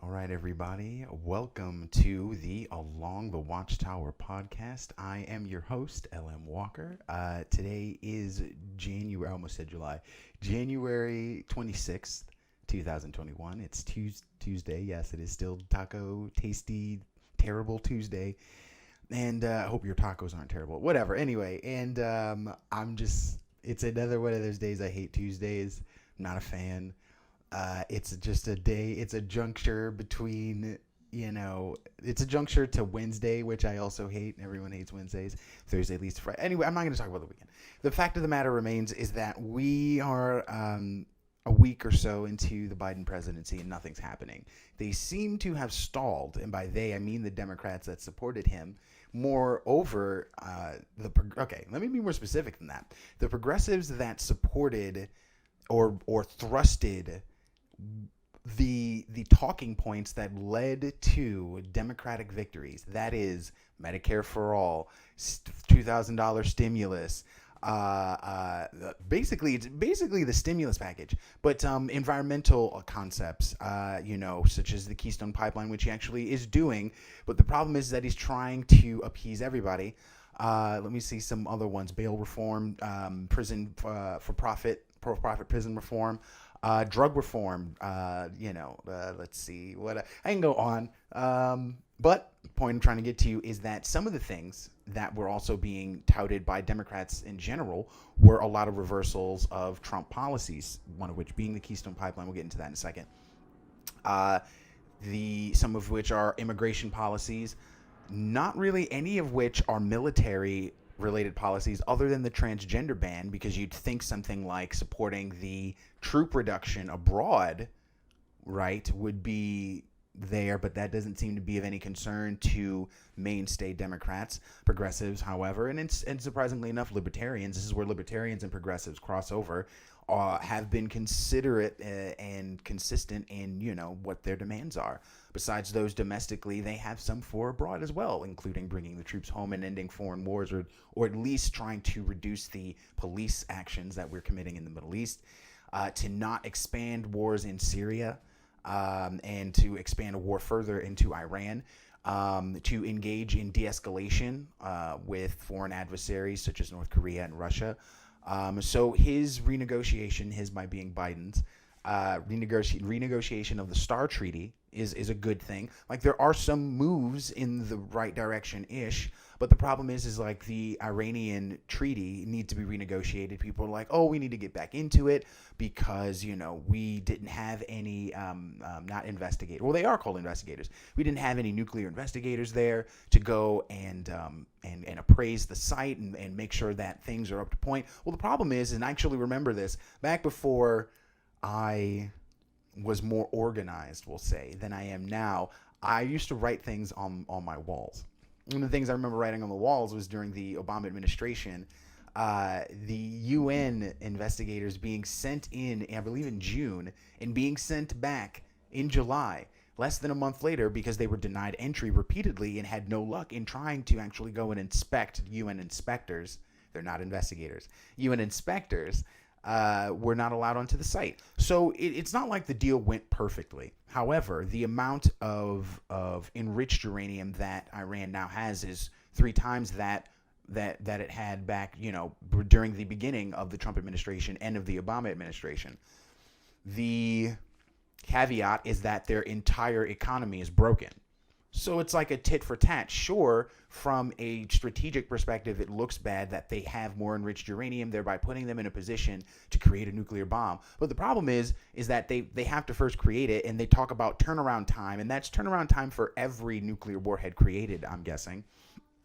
All right, everybody. Welcome to the Along the Watchtower podcast. I am your host, LM Walker. Today is January, I almost said July, January 26th, 2021. It's Tuesday. Yes, it is still Taco Tasty, Terrible Tuesday. And I hope your tacos aren't terrible. Whatever. Anyway, and it's another one of those days I hate Tuesdays. I'm not a fan. It's just a day. It's a juncture between, it's a juncture to Wednesday, which I also hate. Everyone hates Wednesdays. Thursday leads to Friday. Anyway, I'm not going to talk about the weekend. The fact of the matter remains is that we are a week or so into the Biden presidency and nothing's happening. They seem to have stalled, and by they I mean the Democrats that supported him. Moreover, let me be more specific than that. The progressives that supported or thrusted the talking points that led to Democratic victories. That is Medicare for all, $2,000 stimulus. It's basically the stimulus package, but environmental concepts, such as the Keystone Pipeline, which he actually is doing. But the problem is that he's trying to appease everybody. Let me see some other ones: bail reform, prison for profit prison reform, drug reform. Let's see what I can go on. But the point I'm trying to get to is that some of the things that were also being touted by Democrats in general were a lot of reversals of Trump policies, one of which being the Keystone Pipeline. We'll get into that in a second. Some of which are immigration policies, not really any of which are military related policies other than the transgender ban, because you'd think something like supporting the troop reduction abroad, right, would be there, but that doesn't seem to be of any concern to mainstay Democrats. Progressives, however, and surprisingly enough, libertarians, this is where libertarians and progressives cross over, have been considerate and consistent in, what their demands are. Besides those domestically, they have some for abroad as well, including bringing the troops home and ending foreign wars, or at least trying to reduce the police actions that we're committing in the Middle East, to not expand wars in Syria, and to expand a war further into Iran, to engage in de-escalation with foreign adversaries such as North Korea and Russia. So his renegotiation, his by being Biden's, renegotiation of the STAR Treaty is a good thing. Like, there are some moves in the right direction-ish, but the problem is like the Iranian treaty needs to be renegotiated. People are like, oh, we need to get back into it because, we didn't have any, not investigators. Well, they are called investigators. We didn't have any nuclear investigators there to go and appraise the site and make sure that things are up to point. Well, the problem is, and I actually remember this, back before I was more organized, we'll say, than I am now, I used to write things on my walls. One of the things I remember writing on the walls was during the Obama administration, the UN investigators being sent in, I believe in June, and being sent back in July, less than a month later, because they were denied entry repeatedly and had no luck in trying to actually go and inspect. UN inspectors. They're not investigators. UN inspectors were not allowed onto the site. So it's not like the deal went perfectly. However, the amount of enriched uranium that Iran now has is 3 times that it had back, during the beginning of the Trump administration and of the Obama administration. The caveat is that their entire economy is broken. So it's like a tit for tat. Sure, from a strategic perspective, it looks bad that they have more enriched uranium, thereby putting them in a position to create a nuclear bomb. But the problem is that they have to first create it, and they talk about turnaround time, and that's turnaround time for every nuclear warhead created, I'm guessing.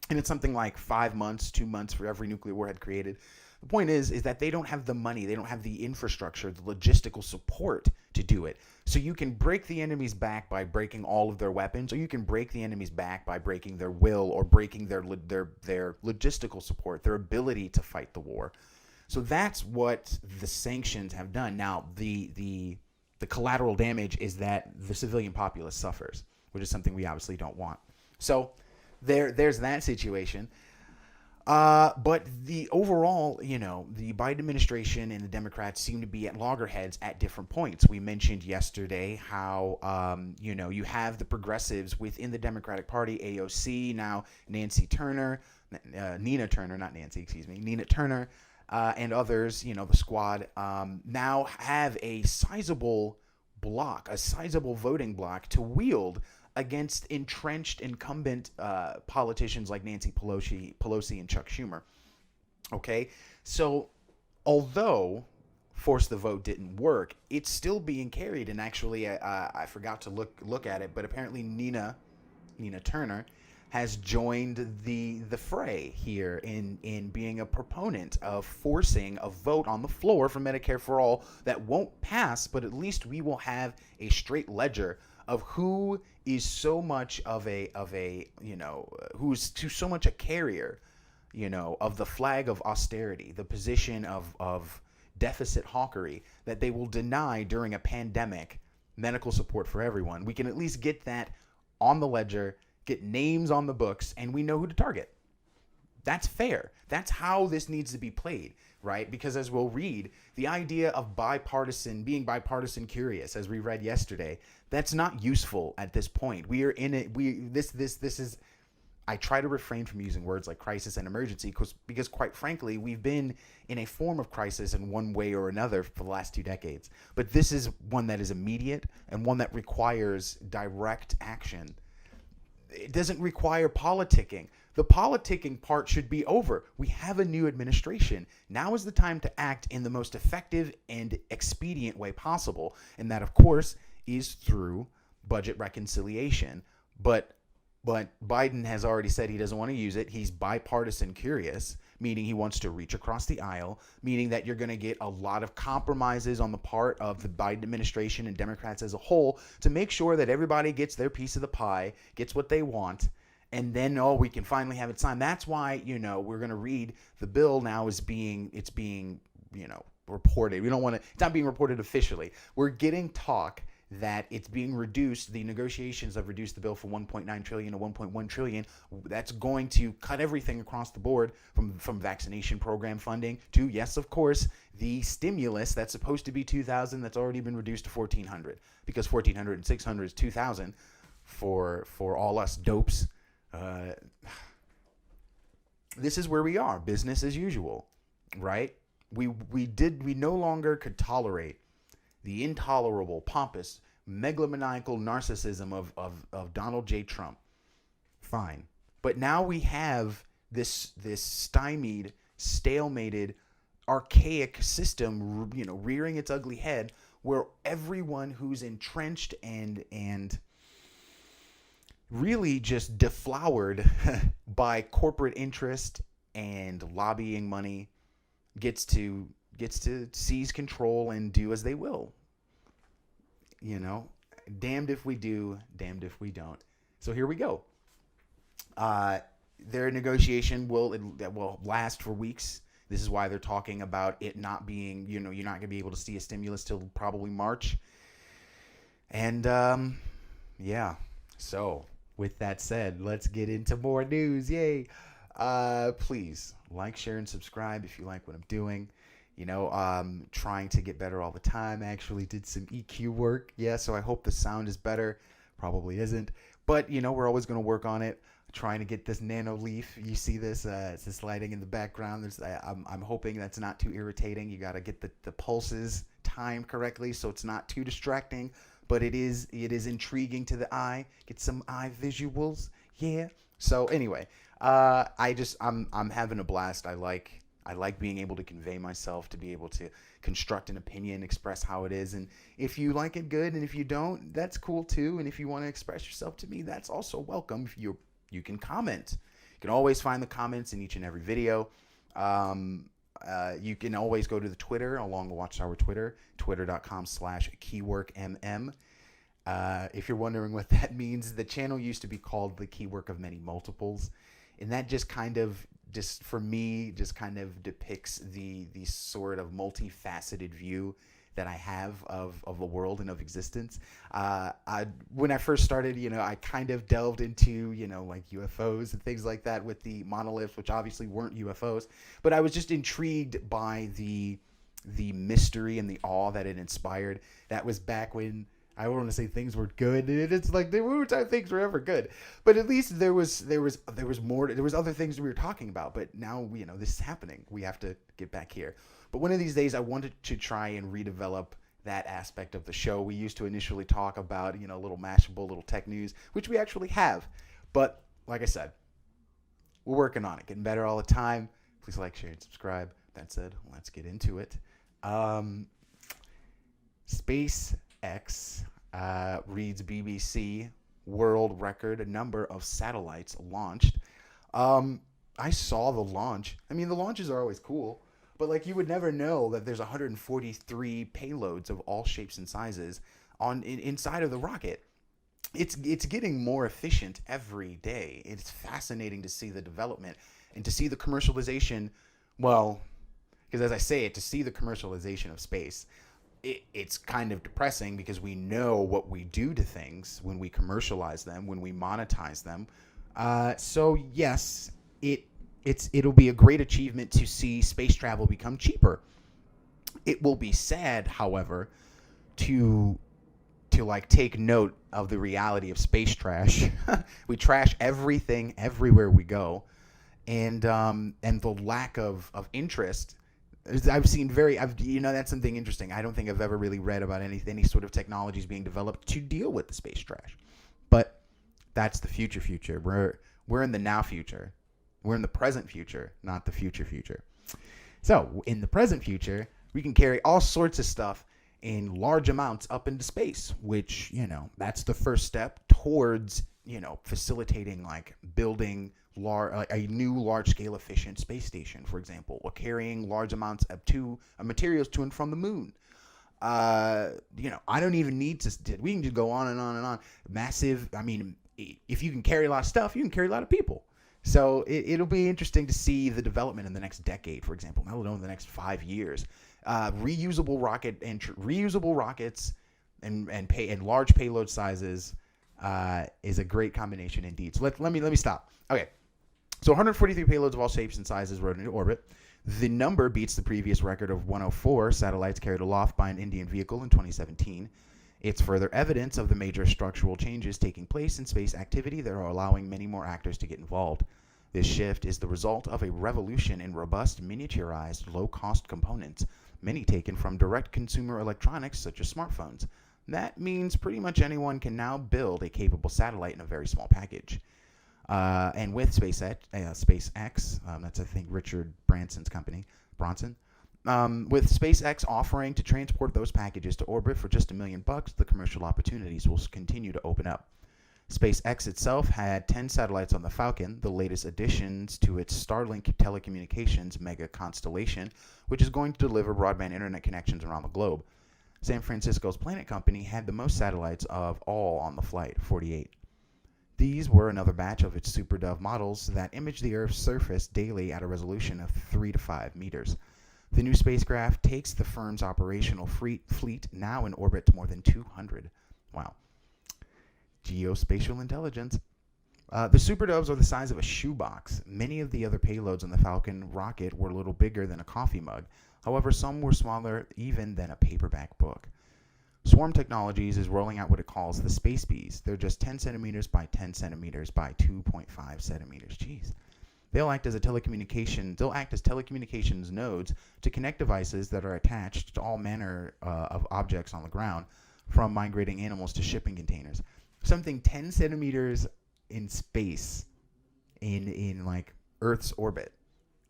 And it's something like 5 months, 2 months for every nuclear warhead created. The point is that they don't have the money, they don't have the infrastructure, the logistical support to do it. So you can break the enemy's back by breaking all of their weapons, or you can break the enemy's back by breaking their will or breaking their logistical support, their ability to fight the war. So that's what the sanctions have done. Now, the collateral damage is that the civilian populace suffers, which is something we obviously don't want. So there's that situation. But the overall, the Biden administration and the Democrats seem to be at loggerheads at different points. We mentioned yesterday how, you have the progressives within the Democratic Party, AOC, now Nina Turner, not Nancy, excuse me, Nina Turner, and others, the squad, now have a sizable voting block to wield against entrenched incumbent politicians like Nancy Pelosi and Chuck Schumer. Okay, so although force the vote didn't work, it's still being carried. And actually, I forgot to look at it, but apparently Nina Turner has joined the fray here in being a proponent of forcing a vote on the floor for Medicare for all that won't pass, but at least we will have a straight ledger of who is so much of a who's to so much a carrier, of the flag of austerity, the position of deficit hawkery that they will deny during a pandemic medical support for everyone. We can at least get that on the ledger, get names on the books, and we know who to target. That's fair. That's how this needs to be played, right? Because as we'll read, the idea of being bipartisan curious, as we read yesterday, that's not useful at this point. We are in it. This is. I try to refrain from using words like crisis and emergency because quite frankly, we've been in a form of crisis in one way or another for the last 2 decades. But this is one that is immediate and one that requires direct action. It doesn't require politicking. The politicking part should be over. We have a new administration. Now is the time to act in the most effective and expedient way possible. And that, of course, is through budget reconciliation. But Biden has already said he doesn't want to use it. He's bipartisan curious, meaning he wants to reach across the aisle, meaning that you're going to get a lot of compromises on the part of the Biden administration and Democrats as a whole to make sure that everybody gets their piece of the pie, gets what they want, and then, we can finally have it signed. That's why, we're going to read the bill now it's being, reported. It's not being reported officially. We're getting talk that it's being reduced. The negotiations have reduced the bill from 1.9 trillion to 1.1 trillion. That's going to cut everything across the board from vaccination program funding to, yes, of course, the stimulus that's supposed to be 2,000 that's already been reduced to 1,400 because 1,400 and 600 is 2,000 for all us dopes. This is where we are, business as usual, right? We no longer could tolerate the intolerable, pompous, megalomaniacal narcissism of Donald J. Trump. Fine. But now we have this stymied, stalemated, archaic system, rearing its ugly head, where everyone who's entrenched and really just deflowered by corporate interest and lobbying money gets to seize control and do as they will. Damned if we do, damned if we don't. So here we go. Their negotiation will last for weeks. This is why they're talking about it not being, you're not going to be able to see a stimulus till probably March. And yeah. So with that said, let's get into more news. Yay. Please like, share, and subscribe if you like what I'm doing. Trying to get better all the time. I actually did some EQ work. Yeah, so I hope the sound is better. Probably isn't. But, we're always going to work on it. Trying to get this nano leaf. You see this? It's this lighting in the background. I'm hoping that's not too irritating. You got to get the pulses timed correctly so it's not too distracting. But it is intriguing to the eye. Get some eye visuals. Yeah. So anyway, I'm having a blast. I like being able to convey myself, to be able to construct an opinion, express how it is. And if you like it, good. And if you don't, that's cool too. And if you want to express yourself to me, that's also welcome. If you can comment. You can always find the comments in each and every video. You can always go to the Twitter, along the Watchtower Twitter, twitter.com/keyworkmm. If you're wondering what that means, the channel used to be called The Keywork of Many Multiples. And that just kind of depicts the sort of multifaceted view that I have of the world and of existence. When I first started, I kind of delved into, like UFOs and things like that with the monoliths, which obviously weren't UFOs, but I was just intrigued by the mystery and the awe that it inspired. That was back when I don't want to say things were good. It's like there were time things were ever good, but at least there was more. There was other things we were talking about. But now this is happening. We have to get back here. But one of these days, I wanted to try and redevelop that aspect of the show. We used to initially talk about little Mashable, little tech news, which we actually have. But like I said, we're working on it, getting better all the time. Please like, share, and subscribe. That said, let's get into it. SpaceX reads BBC world record number of satellites launched. I saw the launch. I mean, the launches are always cool, but like you would never know that there's 143 payloads of all shapes and sizes inside of the rocket. It's getting more efficient every day. It's fascinating to see the development and to see the commercialization. Well, because as I say it, to see the commercialization of space, it's kind of depressing because we know what we do to things when we commercialize them, when we monetize them. So yes, it'll be a great achievement to see space travel become cheaper. It will be sad, however, to like take note of the reality of space trash. We trash everything everywhere we go, and the lack of interest. I've seen that's something interesting. I don't think I've ever really read about any sort of technologies being developed to deal with the space trash. But that's the future. We're in the now future. We're in the present future, not the future. So in the present future, we can carry all sorts of stuff in large amounts up into space, which, that's the first step towards, facilitating like building a new large-scale efficient space station, for example, or carrying large amounts of materials to and from the moon. I don't even need to. We can just go on and on and on. Massive. I mean, if you can carry a lot of stuff, you can carry a lot of people. So it'll be interesting to see the development in the next decade, for example, let alone the next 5 years. Reusable rockets and large payload sizes is a great combination indeed. So let me stop. Okay. So 143 payloads of all shapes and sizes rode into orbit. The number beats the previous record of 104 satellites carried aloft by an Indian vehicle in 2017. It's further evidence of the major structural changes taking place in space activity that are allowing many more actors to get involved. This shift is the result of a revolution in robust, miniaturized, low-cost components, many taken from direct consumer electronics such as smartphones. That means pretty much anyone can now build a capable satellite in a very small package. And with SpaceX, that's I think Richard Branson's company, Bronson. With SpaceX offering to transport those packages to orbit for just $1 million, the commercial opportunities will continue to open up. SpaceX itself had 10 satellites on the Falcon, the latest additions to its Starlink telecommunications mega constellation, which is going to deliver broadband internet connections around the globe. San Francisco's Planet Company had the most satellites of all on the flight, 48. These were another batch of its Super Dove models that image the Earth's surface daily at a resolution of 3 to 5 meters. The new spacecraft takes the firm's operational fleet, now in orbit, to more than 200. Wow. Geospatial intelligence. The Super Doves are the size of a shoebox. Many of the other payloads on the Falcon rocket were a little bigger than a coffee mug. However, some were smaller even than a paperback book. Swarm Technologies is rolling out what it calls the Space Bees. They're just 10 centimeters by 10 centimeters by 2.5 centimeters. Jeez. They'll act as telecommunications nodes to connect devices that are attached to all manner of objects on the ground, from migrating animals to shipping containers. Something 10 centimeters in space, in like Earth's orbit,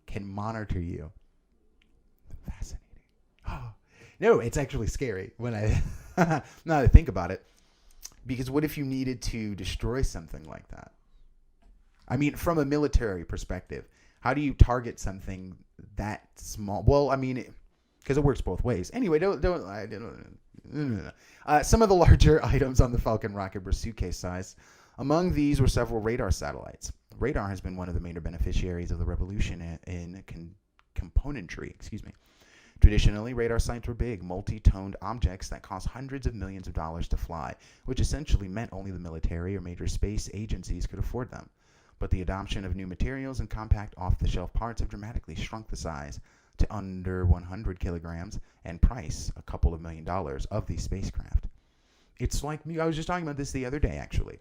can monitor you. Fascinating. Oh. No, it's actually scary when now that I think about it. Because what if you needed to destroy something like that? I mean, from a military perspective, how do you target something that small? Well, I mean, because it works both ways. Anyway, some of the larger items on the Falcon rocket were suitcase size. Among these were several radar satellites. Radar has been one of the major beneficiaries of the revolution in componentry. Traditionally, radar sites were big, multi-toned objects that cost hundreds of millions of dollars to fly, which essentially meant only the military or major space agencies could afford them. But the adoption of new materials and compact off-the-shelf parts have dramatically shrunk the size to under 100 kilograms and price a couple of $1 million of these spacecraft. It's like me. I was just talking about this the other day, actually,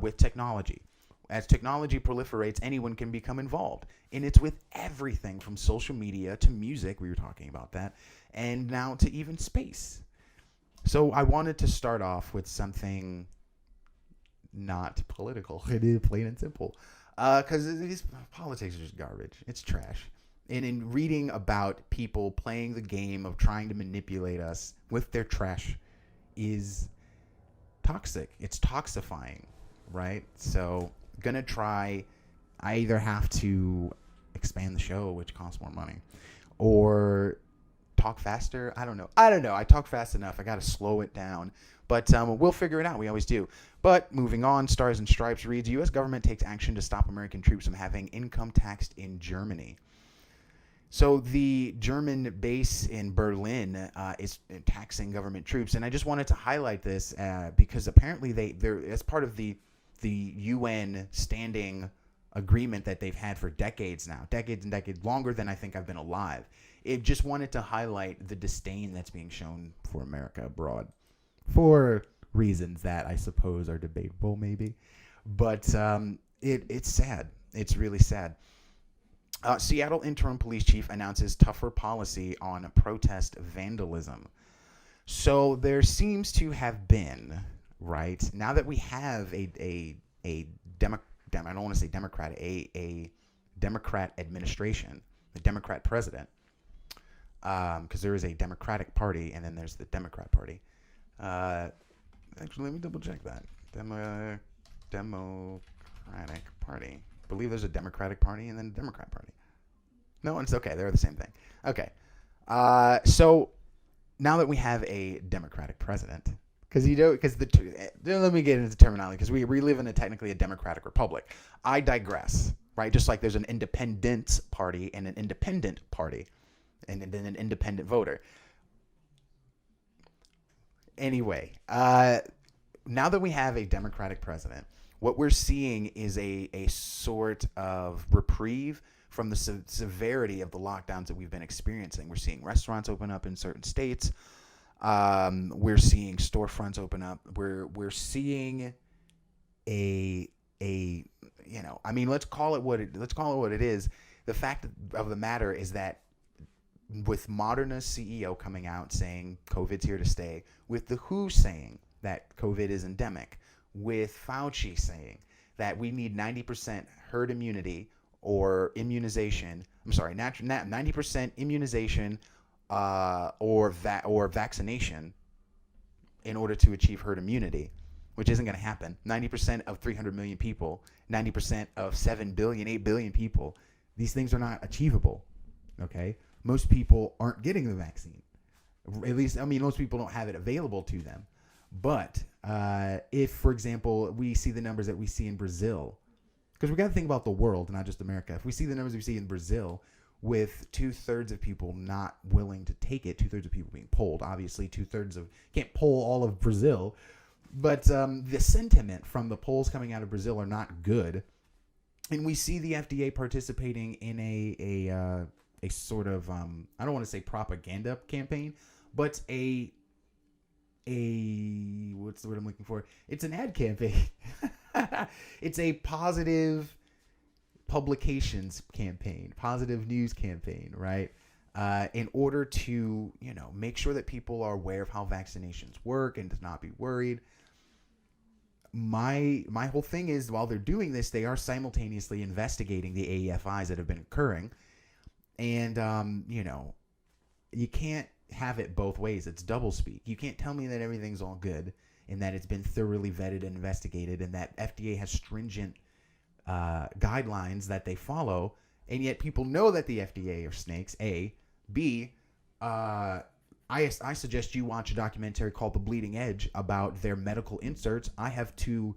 with technology. As technology proliferates, anyone can become involved. And it's with everything from social media to music, we were talking about that, and now to even space. So I wanted to start off with something not political. It is plain and simple. Because politics is just garbage. It's trash. And in reading about people playing the game of trying to manipulate us with their trash is toxic. It's toxifying, right? So gonna try. I either have to expand the show, which costs more money, or talk faster. I don't know. I talk fast enough. I gotta slow it down. But we'll figure it out. We always do. But moving on, Stars and Stripes reads, U.S. government takes action to stop American troops from having income taxed in Germany. So the German base in Berlin is taxing government troops. And I just wanted to highlight this because apparently they're as part of the UN standing agreement that they've had for decades now, decades and decades, longer than I think I've been alive. It just wanted to highlight the disdain that's being shown for America abroad for reasons that I suppose are debatable, maybe. But it's sad. It's really sad. Seattle interim police chief announces tougher policy on protest vandalism. So there seems to have been, right, now that we have I don't want to say Democrat, a Democrat administration, a Democrat president, because there is a Democratic Party and then there's the Democrat Party. Actually, let me double check that. Democratic Party. I believe there's a Democratic Party and then a Democrat Party. No, it's okay. They're the same thing. Okay. So now that we have a Democratic president, let me get into terminology because we live in technically a democratic republic. I digress, right? Just like there's an independent party and an independent party and then an independent voter. Anyway, now that we have a Democratic president, what we're seeing is a sort of reprieve from the severity of the lockdowns that we've been experiencing. We're seeing restaurants open up in certain states. We're seeing storefronts open up. We're seeing let's call it what it is. The fact of the matter is that with Moderna's CEO coming out saying COVID's here to stay, with the WHO saying that COVID is endemic, with Fauci saying that we need 90% herd immunity or immunization. 90% immunization or vaccination in order to achieve herd immunity, which isn't going to happen. 90% of 300 million people, 90% of 7 billion, 8 billion people, these things are not achievable, okay? Most people aren't getting the vaccine. At least, most people don't have it available to them. But if, for example, we see the numbers that we see in Brazil, because we got to think about the world, not just America. If we see the numbers we see in Brazil, with 2/3 of people not willing to take it, 2/3 of people being polled, obviously 2/3 of, can't poll all of Brazil, but the sentiment from the polls coming out of Brazil are not good. And we see the FDA participating in a sort of, I don't want to say propaganda campaign, but what's the word I'm looking for? It's an ad campaign. It's a positive publications campaign, positive news campaign, right? In order to, make sure that people are aware of how vaccinations work and to not be worried. My whole thing is, while they're doing this, they are simultaneously investigating the AEFIs that have been occurring. And, you can't have it both ways. It's doublespeak. You can't tell me that everything's all good and that it's been thoroughly vetted and investigated and that FDA has stringent guidelines that they follow, and yet people know that the FDA are snakes, A. B, I suggest you watch a documentary called The Bleeding Edge about their medical inserts. I have 2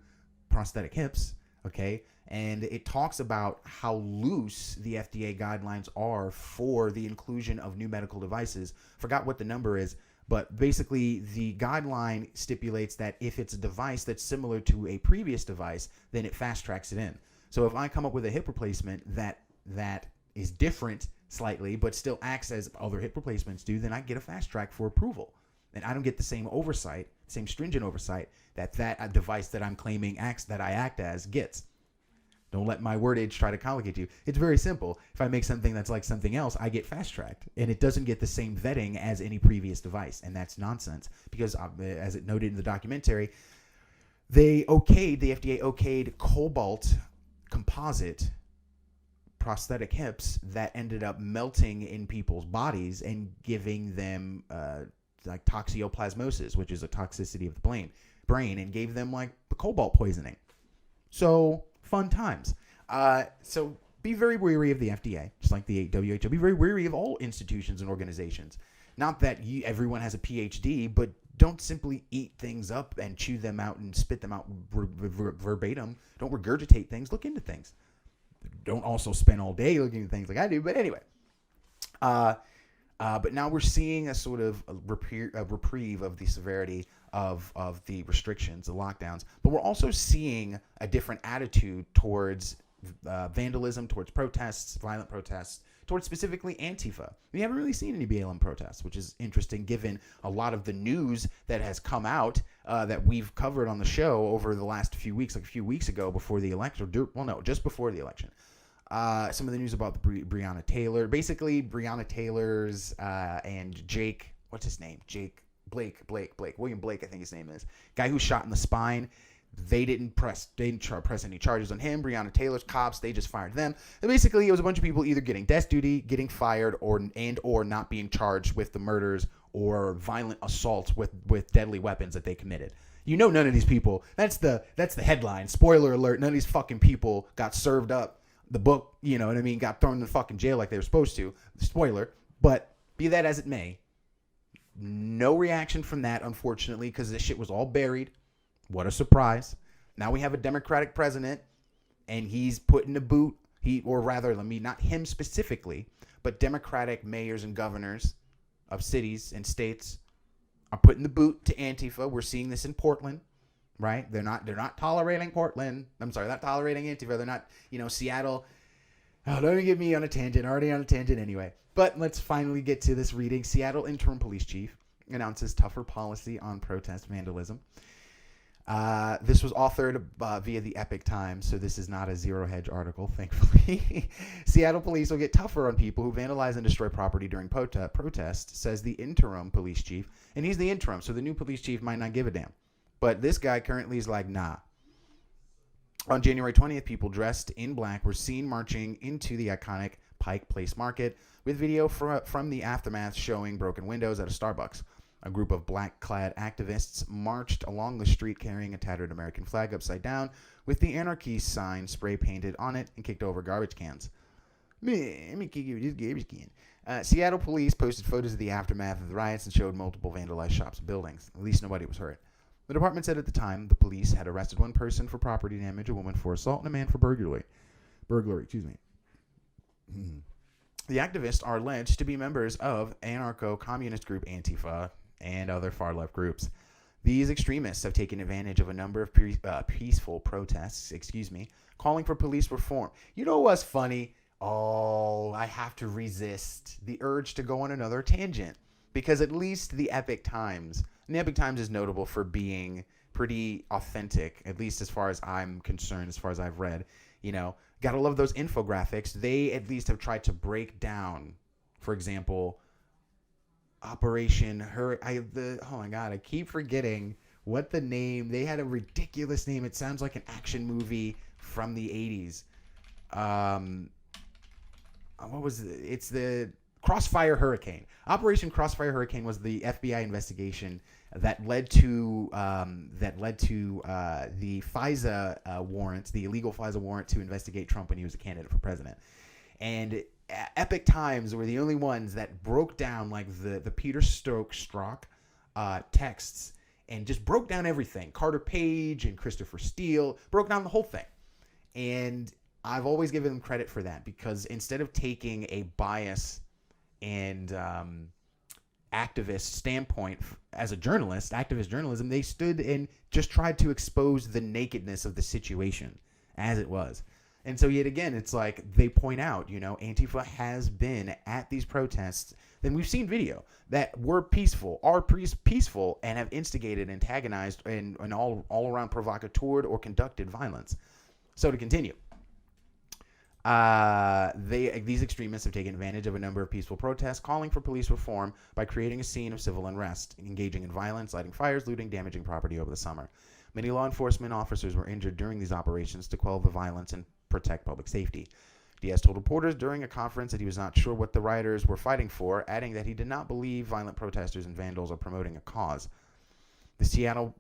prosthetic hips. Okay. And it talks about how loose the FDA guidelines are for the inclusion of new medical devices. Forgot what the number is, but basically the guideline stipulates that if it's a device that's similar to a previous device, then it fast tracks it in. So if I come up with a hip replacement that is different slightly, but still acts as other hip replacements do, then I get a fast track for approval. And I don't get the same oversight, same stringent oversight that device that I'm claiming that I act as gets. Don't let my wordage try to complicate you. It's very simple. If I make something that's like something else, I get fast tracked, and it doesn't get the same vetting as any previous device, and that's nonsense. Because as it noted in the documentary, the FDA okayed cobalt composite prosthetic hips that ended up melting in people's bodies and giving them like toxoplasmosis, which is a toxicity of the brain, and gave them like the cobalt poisoning. So fun times. So be very wary of the FDA, just like the WHO. Be very wary of all institutions and organizations. Not that everyone has a PhD, but don't simply eat things up and chew them out and spit them out verbatim. Don't regurgitate things. Look into things. Don't also spend all day looking into things like I do. But anyway, but now we're seeing a sort of a reprieve of the severity of the restrictions, the lockdowns. But we're also seeing a different attitude towards vandalism, towards protests, violent protests, towards specifically Antifa. We haven't really seen any BLM protests, which is interesting given a lot of the news that has come out that we've covered on the show over the last few weeks, like a few weeks ago before the election. Just before the election. Some of the news about Breonna Taylor. Basically, Breonna Taylor's and Jake, what's his name? Blake. William Blake, I think his name is. Guy who shot in the spine. They didn't press any charges on him. Breonna Taylor's cops, they just fired them. And basically, it was a bunch of people either getting desk duty, getting fired, or not being charged with the murders or violent assaults with deadly weapons that they committed. You know, none of these people. That's the headline. Spoiler alert: none of these fucking people got served up the book. You know what I mean? Got thrown in the fucking jail like they were supposed to. Spoiler. But be that as it may, no reaction from that, unfortunately, because this shit was all buried. What a surprise. Now we have a Democratic president, and he's put in the boot. Not him specifically, but Democratic mayors and governors of cities and states are putting the boot to Antifa. We're seeing this in Portland, right? They're not tolerating Portland. I'm sorry, not tolerating Antifa. They're not, Seattle. Oh, don't get me on a tangent. Already on a tangent anyway. But let's finally get to this reading. Seattle interim police chief announces tougher policy on protest vandalism. This was authored via the Epic Times, so this is not a Zero Hedge article, thankfully. Seattle police will get tougher on people who vandalize and destroy property during protest, says the interim police chief. And he's the interim, so the new police chief might not give a damn. But this guy currently is like, nah. On January 20th, people dressed in black were seen marching into the iconic Pike Place Market, with video from the aftermath showing broken windows at a Starbucks. A group of black-clad activists marched along the street carrying a tattered American flag upside down with the anarchy sign spray-painted on it and kicked over garbage cans. Man, let me kick you with this garbage can. Seattle police posted photos of the aftermath of the riots and showed multiple vandalized shops and buildings. At least nobody was hurt. The department said at the time the police had arrested one person for property damage, a woman for assault, and a man for burglary. The activists are alleged to be members of anarcho-communist group Antifa and other far-left groups. These extremists have taken advantage of a number of peaceful protests, calling for police reform. You know what's funny? Oh, I have to resist the urge to go on another tangent, because at least the Epic Times is notable for being pretty authentic, at least as far as I'm concerned, as far as I've read. Gotta love those infographics. They at least have tried to break down, for example, Operation Hurricane. Oh my God, I keep forgetting what the name. They had a ridiculous name. It sounds like an action movie from the 80s. What was it? It's the Crossfire Hurricane. Operation Crossfire Hurricane was the FBI investigation that led to the FISA warrant, the illegal FISA warrant to investigate Trump when he was a candidate for president. And Epic Times were the only ones that broke down like the Peter Strzok texts and just broke down everything. Carter Page and Christopher Steele broke down the whole thing. And I've always given them credit for that, because instead of taking a bias and activist standpoint as a journalist, activist journalism, they stood and just tried to expose the nakedness of the situation as it was. And so yet again, it's like they point out, Antifa has been at these protests. Then we've seen video that were peaceful, are peaceful, and have instigated, antagonized, and all around provocateured or conducted violence. So to continue, these extremists have taken advantage of a number of peaceful protests, calling for police reform by creating a scene of civil unrest, engaging in violence, lighting fires, looting, damaging property over the summer. Many law enforcement officers were injured during these operations to quell the violence and protect public safety. Diaz told reporters during a conference that he was not sure what the rioters were fighting for, adding that he did not believe violent protesters and vandals are promoting a cause. The Seattle...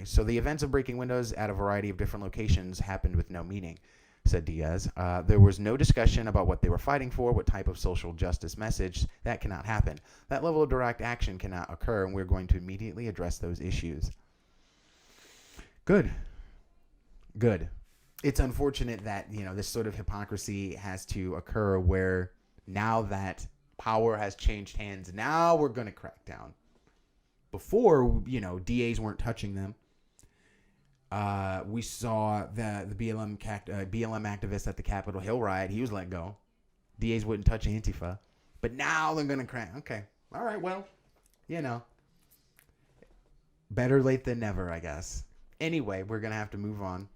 so the events of breaking windows at a variety of different locations happened with no meaning, said Diaz. There was no discussion about what they were fighting for, what type of social justice message. That cannot happen. That level of direct action cannot occur, and we're going to immediately address those issues. Good. It's unfortunate that, this sort of hypocrisy has to occur where now that power has changed hands, now we're going to crack down. Before, DAs weren't touching them. We saw the BLM activist at the Capitol Hill riot. He was let go. DAs wouldn't touch Antifa. But now they're going to crack. Okay. All right. Well, better late than never, I guess. Anyway, we're going to have to move on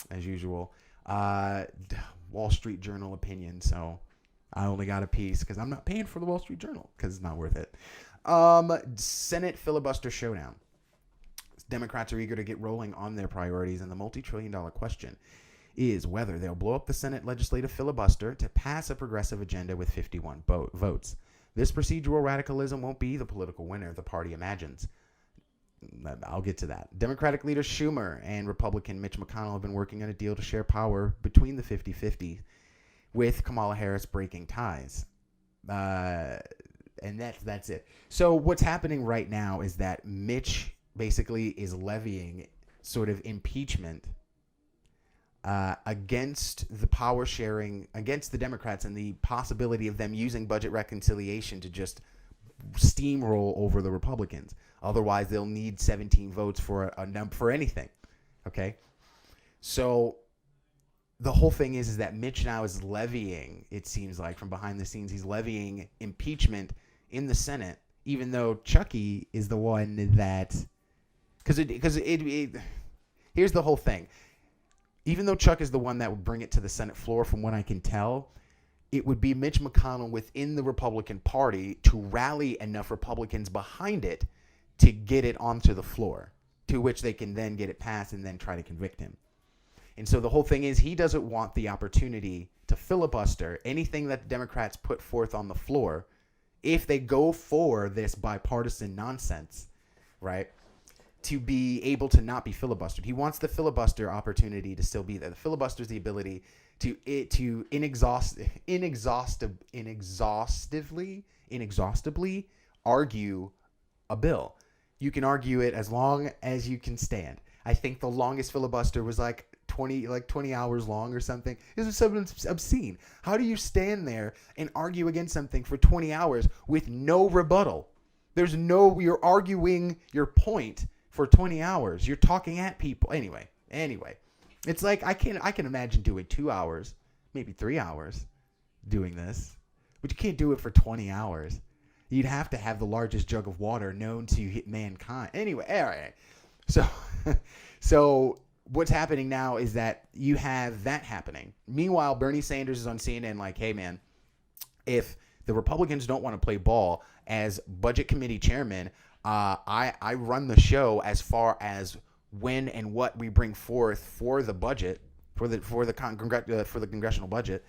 as usual. Wall Street Journal opinion. So I only got a piece because I'm not paying for the Wall Street Journal because it's not worth it. Senate filibuster showdown. Democrats are eager to get rolling on their priorities, and the multi-trillion-dollar question is whether they'll blow up the Senate legislative filibuster to pass a progressive agenda with 51 votes. This procedural radicalism won't be the political winner the party imagines. I'll get to that. Democratic leader Schumer and Republican Mitch McConnell have been working on a deal to share power between the 50-50, with Kamala Harris breaking ties. And that's it. So what's happening right now is that Mitch basically is levying sort of impeachment against the power sharing, against the Democrats, and the possibility of them using budget reconciliation to just steamroll over the Republicans. Otherwise, they'll need 17 votes for for anything. Okay, so the whole thing is that Mitch now is levying. It seems like from behind the scenes, he's levying impeachment in the Senate, even though Chucky is the one that, here's the whole thing. Even though Chuck is the one that would bring it to the Senate floor, from what I can tell, it would be Mitch McConnell within the Republican Party to rally enough Republicans behind it to get it onto the floor, to which they can then get it passed and then try to convict him. And so the whole thing is he doesn't want the opportunity to filibuster anything that the Democrats put forth on the floor if they go for this bipartisan nonsense, right, to be able to not be filibustered. He wants the filibuster opportunity to still be there. The filibuster is the ability to inexhaustibly argue a bill. You can argue it as long as you can stand. I think the longest filibuster was like 20 hours long or something. This is something obscene. How do you stand there and argue against something for 20 hours with no rebuttal? You're arguing your point for 20 hours. You're talking at people. Anyway. It's like I can imagine doing 2 hours, maybe 3 hours doing this, but you can't do it for 20 hours. You'd have to have the largest jug of water known to mankind. Anyway, all right. So what's happening now is that you have that happening. Meanwhile, Bernie Sanders is on CNN like, hey, man, if the Republicans don't want to play ball as budget committee chairman, I run the show as far as when and what we bring forth for the budget, for the congressional budget.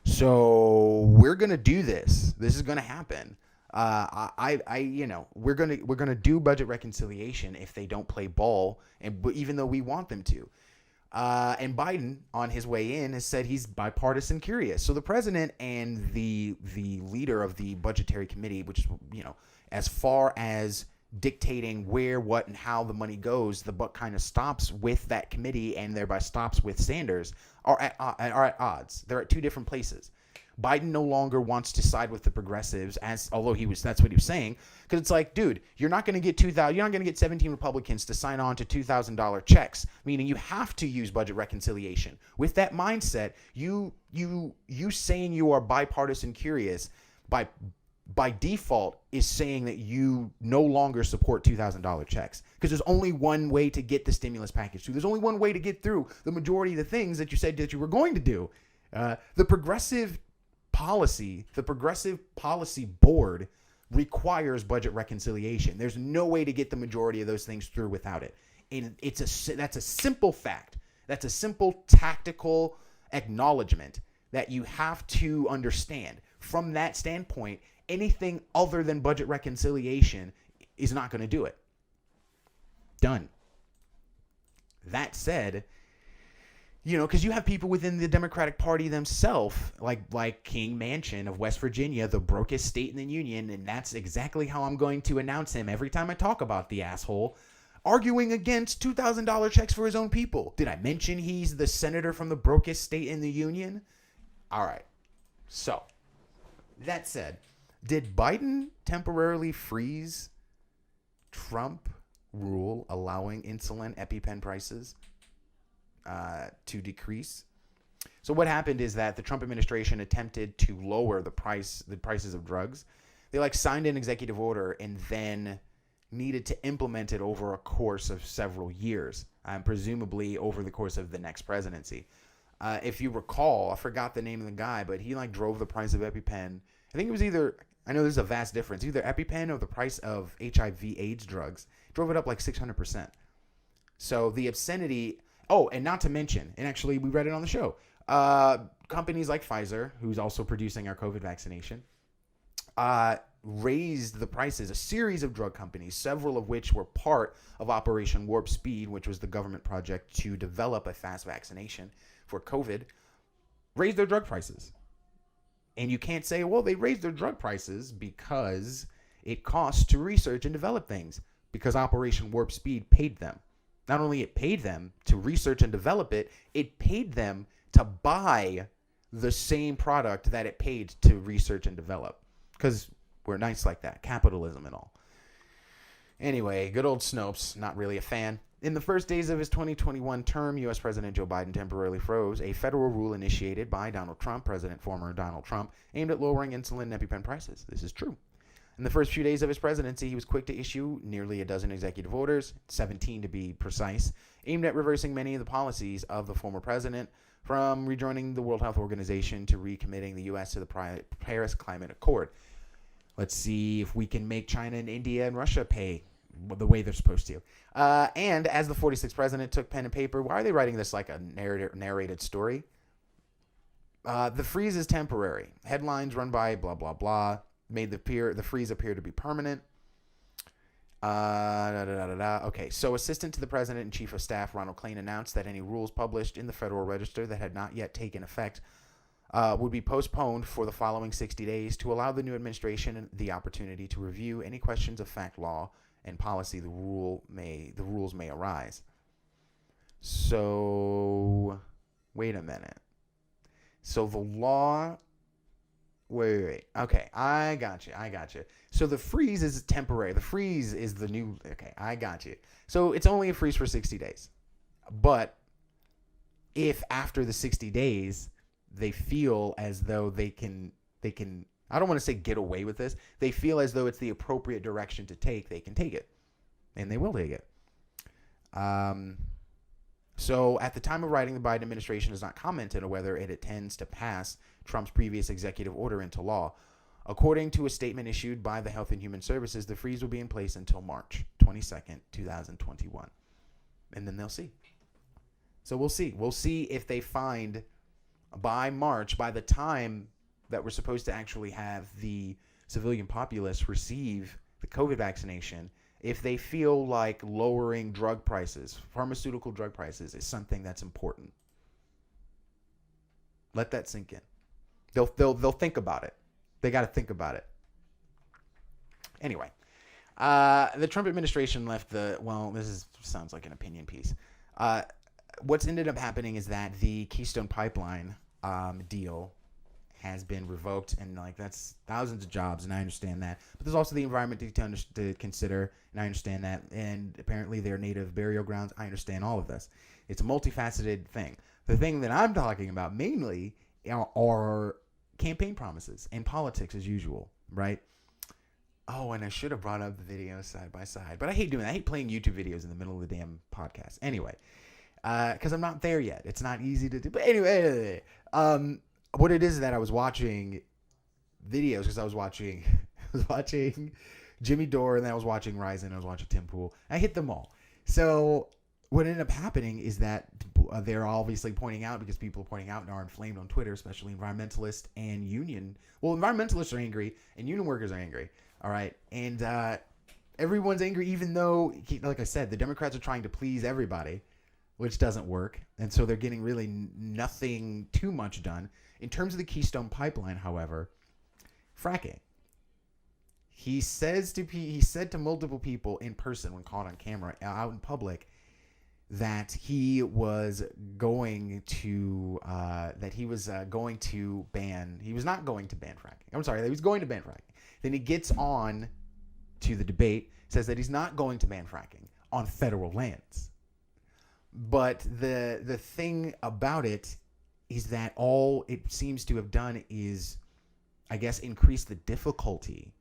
So we're going to do this. This is going to happen. We're gonna do budget reconciliation if they don't play ball, even though we want them to. And Biden, on his way in, has said he's bipartisan curious. So the president and the leader of the budgetary committee, which is, as far as dictating where, what, and how the money goes, the buck kind of stops with that committee and thereby stops with Sanders, are at odds. They're at two different places. Biden no longer wants to side with the progressives, although that's what he was saying, because it's like, dude, you're not going to get 17 Republicans to sign on to $2,000 checks, meaning you have to use budget reconciliation. With that mindset, you saying you are bipartisan curious by default is saying that you no longer support $2,000 checks, because there's only one way to get the stimulus package through. There's only one way to get through the majority of the things that you said that you were going to do. The progressive policy board requires budget reconciliation. There's no way to get the majority of those things through without it. And that's a simple fact. That's a simple tactical acknowledgement that you have to understand. From that standpoint, anything other than budget reconciliation is not going to do it. Done. That said, because you have people within the Democratic Party themselves, like King Manchin of West Virginia, the brokest state in the union, and that's exactly how I'm going to announce him every time I talk about the asshole, arguing against $2,000 checks for his own people. Did I mention he's the senator from the brokest state in the union? All right. So, that said, did Biden temporarily freeze Trump rule allowing insulin EpiPen prices to decrease? So what happened is that the Trump administration attempted to lower the prices of drugs. They signed an executive order and then needed to implement it over a course of several years, presumably over the course of the next presidency. If you recall, I forgot the name of the guy, but he drove the price of EpiPen. I think it was I know there's a vast difference, either EpiPen or the price of HIV/AIDS drugs. Drove it up 600%. So the obscenity. Oh, and not to mention, and actually we read it on the show, companies like Pfizer, who's also producing our COVID vaccination, raised the prices. A series of drug companies, several of which were part of Operation Warp Speed, which was the government project to develop a fast vaccination for COVID, raised their drug prices. And you can't say, well, they raised their drug prices because it costs to research and develop things, because Operation Warp Speed paid them. Not only it paid them to research and develop it, it paid them to buy the same product that it paid to research and develop. Because we're nice like that. Capitalism and all. Anyway, good old Snopes, not really a fan. In the first days of his 2021 term, U.S. President Joe Biden temporarily froze a federal rule initiated by former Donald Trump, aimed at lowering insulin and EpiPen prices. This is true. In the first few days of his presidency, he was quick to issue nearly a dozen executive orders, 17 to be precise, aimed at reversing many of the policies of the former president, from rejoining the World Health Organization to recommitting the U.S. to the Paris Climate Accord. Let's see if we can make China and India and Russia pay the way they're supposed to. And as the 46th president took pen and paper, why are they writing this like a narrated story? The freeze is temporary. Headlines run by blah, blah, blah. Made the freeze appear to be permanent. Okay, so Assistant to the President and Chief of Staff Ronald Klain announced that any rules published in the Federal Register that had not yet taken effect would be postponed for the following 60 days to allow the new administration the opportunity to review any questions of fact, law, and policy the rules may arise. So, wait a minute. So the law... Wait. Okay, I got you. So the freeze is temporary. The freeze is the new... Okay, I got you. So it's only a freeze for 60 days. But if after the 60 days, they feel as though they can... I don't want to say get away with this. They feel as though it's the appropriate direction to take. They can take it. And they will take it. So at the time of writing, the Biden administration has not commented on whether it intends to pass Trump's previous executive order into law. According to a statement issued by the Health and Human Services, the freeze will be in place until March 22nd, 2021. And then they'll see. So we'll see. We'll see if they find by March, by the time that we're supposed to actually have the civilian populace receive the COVID vaccination, if they feel like lowering drug prices, pharmaceutical drug prices, is something that's important. Let that sink in. They'll think about it. They got to think about it. Anyway, The Trump administration left sounds like an opinion piece. What's ended up happening is that the Keystone Pipeline deal has been revoked, and like that's thousands of jobs, and I understand that. But there's also the environment to consider, and I understand that. And apparently, they're native burial grounds. I understand all of this. It's a multifaceted thing. The thing that I'm talking about mainly are campaign promises and politics as usual, right? Oh, and I should have brought up the videos side by side, but I hate doing that. I hate playing YouTube videos in the middle of the damn podcast. Anyway, because I'm not there yet. It's not easy to do. But anyway, what it is that I was watching videos because I was watching Jimmy Dore, and then I was watching Ryzen, I was watching Tim Pool. I hit them all. So what ended up happening is that they're obviously pointing out, because people are pointing out and are inflamed on Twitter, especially environmentalists and union. Well, environmentalists are angry and union workers are angry. All right. And everyone's angry, even though, like I said, the Democrats are trying to please everybody, which doesn't work. And so they're getting really nothing too much done. In terms of the Keystone Pipeline, however, fracking. He said to multiple people in person when caught on camera out in public that he was going to he was not going to ban fracking. I'm sorry, he was going to ban fracking. Then he gets on to the debate, says that he's not going to ban fracking on federal lands. But the thing about it is that all it seems to have done is, I guess, increase the difficulty